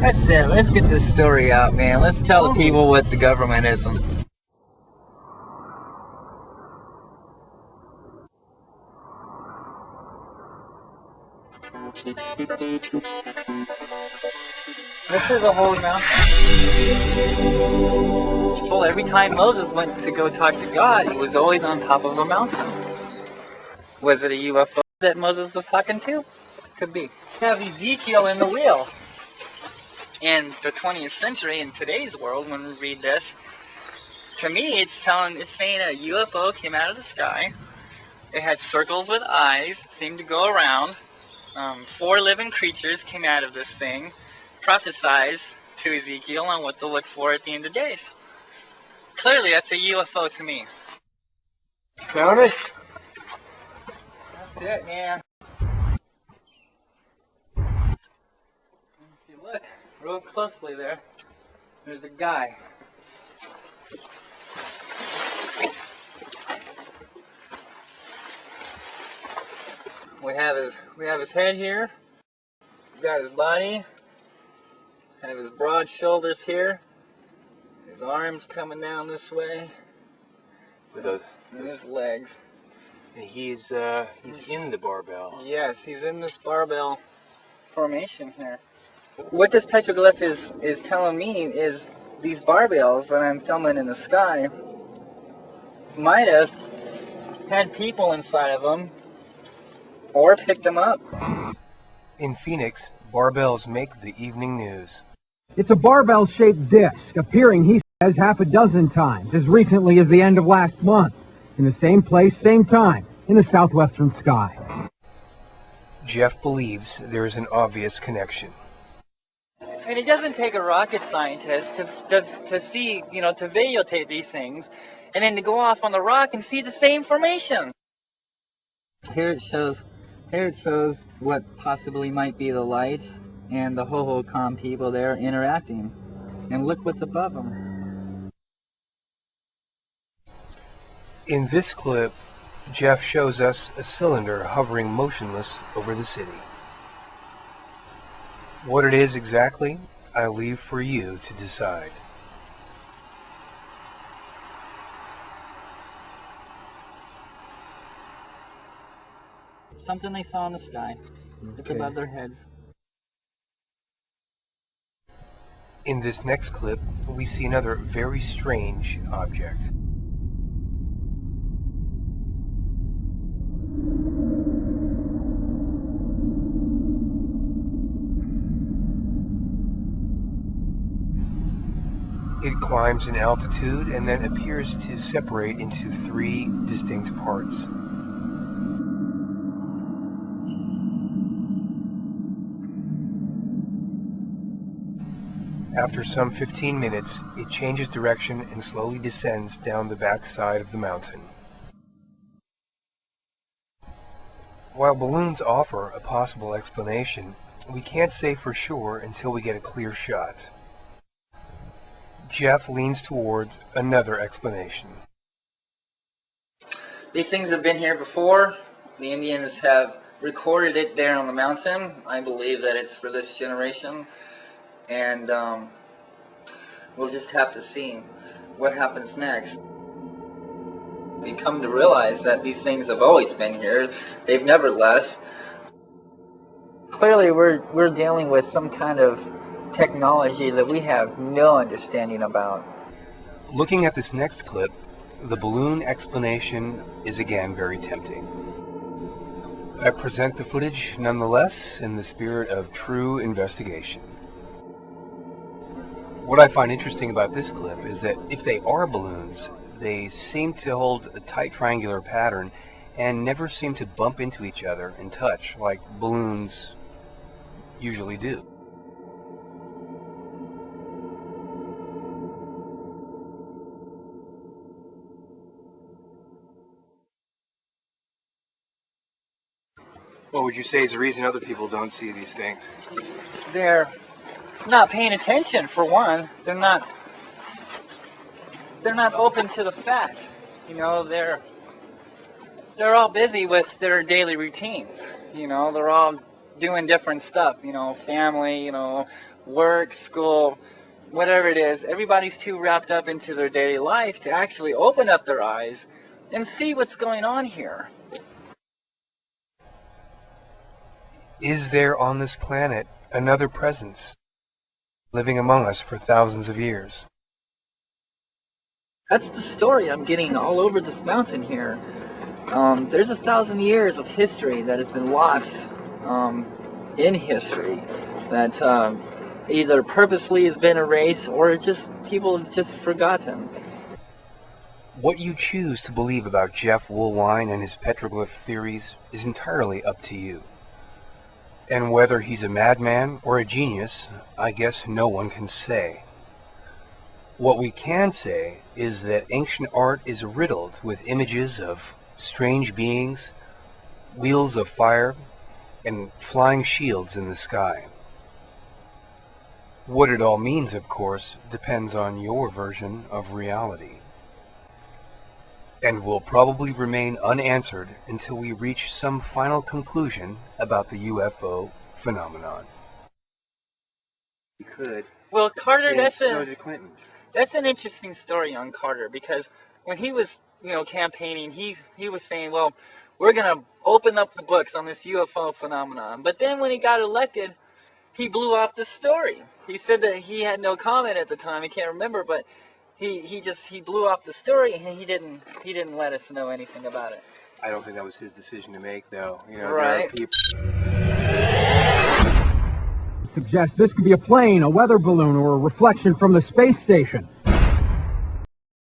That's it. Let's get this story out, man. Let's tell the people what the government isn't. This is a holy mountain. Well, every time Moses went to go talk to God, he was always on top of a mountain. Was it a UFO that Moses was talking to? Could be. We have Ezekiel in the wheel. In the 20th century, in today's world, when we read this, to me it's saying a UFO came out of the sky. It had circles with eyes, seemed to go around. 4 living creatures came out of this thing, prophesies to Ezekiel on what to look for at the end of days. Clearly, that's a UFO to me. Found it? That's it, man. If you look real closely there, there's a guy. We have his head here. We've got his body. Have his broad shoulders here. His arms coming down this way. With those, and his legs. And he's in the barbell. Yes, he's in this barbell formation here. What this petroglyph is telling me is these barbells that I'm filming in the sky might have had people inside of them or picked them up. In Phoenix, barbells make the evening news. It's a barbell-shaped disc, appearing, he says, half a dozen times, as recently as the end of last month, in the same place, same time, in the southwestern sky. Jeff believes there is an obvious connection. And it doesn't take a rocket scientist to see, to videotape these things, and then to go off on the rock and see the same formation. Here it shows what possibly might be the lights and the Hohokam people there interacting. And look what's above them. In this clip, Jeff shows us a cylinder hovering motionless over the city. What it is exactly, I leave for you to decide. Something they saw in the sky. It's above their heads. In this next clip, we see another very strange object. It climbs in altitude and then appears to separate into 3 distinct parts. After some 15 minutes, it changes direction and slowly descends down the back side of the mountain. While balloons offer a possible explanation, we can't say for sure until we get a clear shot. Jeff leans towards another explanation. These things have been here before. The Indians have recorded it there on the mountain. I believe that it's for this generation. And we'll just have to see what happens next. We come to realize that these things have always been here. They've never left. Clearly we're dealing with some kind of technology that we have no understanding about. Looking at this next clip, the balloon explanation is again very tempting. I present the footage nonetheless in the spirit of true investigation. What I find interesting about this clip is that if they are balloons, they seem to hold a tight triangular pattern and never seem to bump into each other and touch like balloons usually do. What would you say is the reason other people don't see these things? They're not paying attention, for one. They're not open to the fact. They're all busy with their daily routines. They're all doing different stuff, family, work, school, whatever it is. Everybody's too wrapped up into their daily life to actually open up their eyes and see what's going on here. Is there on this planet another presence living among us for thousands of years? That's the story I'm getting all over this mountain here. There's 1,000 years of history that has been lost in history, that either purposely has been erased or just people have just forgotten. What you choose to believe about Jeff Woolwine and his petroglyph theories is entirely up to you. And whether he's a madman or a genius, I guess no one can say. What we can say is that ancient art is riddled with images of strange beings, wheels of fire, and flying shields in the sky. What it all means, of course, depends on your version of reality, and will probably remain unanswered until we reach some final conclusion about the UFO phenomenon. You could. Well, Carter, And so did Clinton. that's an interesting story on Carter, because when he was, campaigning, he was saying, well, we're going to open up the books on this UFO phenomenon. But then when he got elected, he blew off the story. He said that he had no comment at the time. I can't remember, but he blew off the story, and he didn't let us know anything about it. I don't think that was his decision to make, though. Right. There are people. Suggests this could be a plane, a weather balloon, or a reflection from the space station.